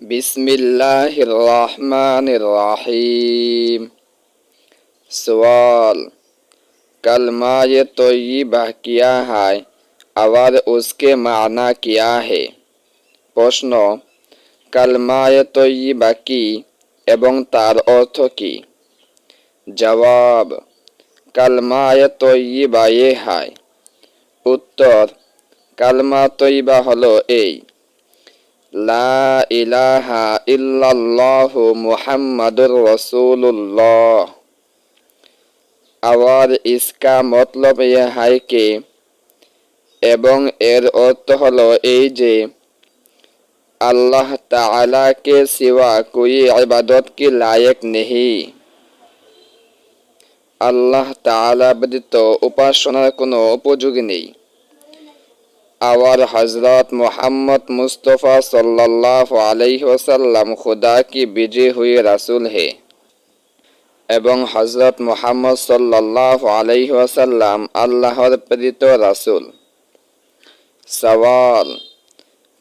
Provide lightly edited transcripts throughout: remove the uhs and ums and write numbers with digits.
बिस्मिल्लाहिर रहमानिर रहीम। सवाल, कलमा तय्यबा क्या है और उसके माना क्या है? প্রশ্ন, কালমা তয়্যিবা কি এবং তার অর্থ কি? জবাব, কালমা তয়্যিবা হয়। উত্তর, কালমা তয়্যিবা হলো এই: লা ইলাহা ইল্লাল্লাহু মুহাম্মাদুর রাসূলুল্লাহ। और इसका मतलब यह है कि এবং এর অর্থ হলো এই যে अल्लाह ताला के सिवा कोई इबादत की लायक नहीं। আল্লাহ তাআলা ব্যতীত উপাসনার কোনো উপযোগী নেই। और हजरत मोहम्मद मुस्तफ़ा सल्लल्लाहु अलैहि वसल्लम खुदा की भेजे हुए रसूल है। এবং হযরত মুহাম্মদ সাল্লাল্লাহু আলাইহি ওয়াসাল্লাম আল্লাহর প্রেরিত রাসূল। सवाल,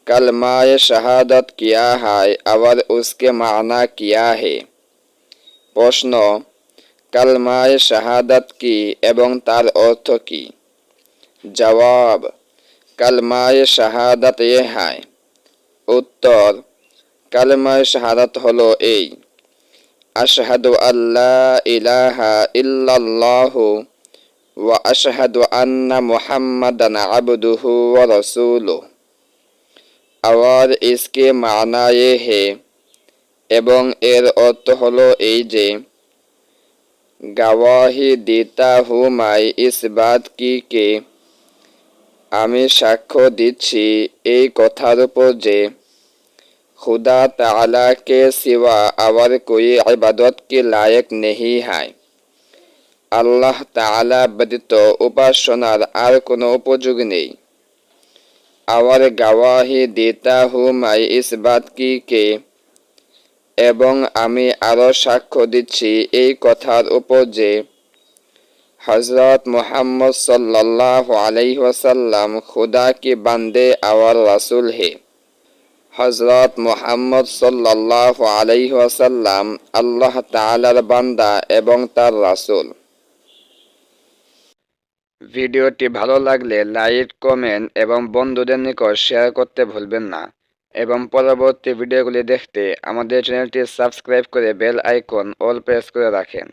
कलमा शहादत क्या है और उसके माना क्या है? প্রশ্ন, कलमा शहादत কি এবং তার অর্থ কি? জবাব, कलमा शहादत ये है। উত্তর, कलमा शहादत হলো এই: আশহাদু আল্লা ইলাহা ইল্লাল্লাহু ওয়া আশহাদু আন্না মুহাম্মাদান আবদুহু ওয়া রাসূলুহু। और इसके माना ये है এবং এর অর্থ হলো এই যে गवाही देता हूँ मैं इस बात की के আমি সাক্ষ্য দিচ্ছি এই কথার উপর যে खुदा ताला के सिवा और कोई इबादत के लायक नहीं है। আল্লাহ তাআলা ব্যতীত উপাসনার আর কোনো উপযোগী নেই। और गवाही देता हूँ मैं इस बात की के এবং আমি আরো সাক্ষ্য দিচ্ছি এই কথার উপর যে হযরত মুহাম্মদ सल्लल्लाहु अलैहि वसल्लम खुदा के बंदे और रसूल है। হযরত মুহাম্মদ सल्लल्लाहु अलैहि वसल्लम আল্লাহ তাআলার বান্দা এবং তার রাসূল। ভিডিওটি ভালো লাগলে লাইক, কমেন্ট এবং বন্ধুদের নিকট শেয়ার করতে ভুলবেন না এবং পরবর্তী ভিডিওগুলি দেখতে আমাদের চ্যানেলটি সাবস্ক্রাইব করে বেল আইকন অল প্রেস করে রাখেন।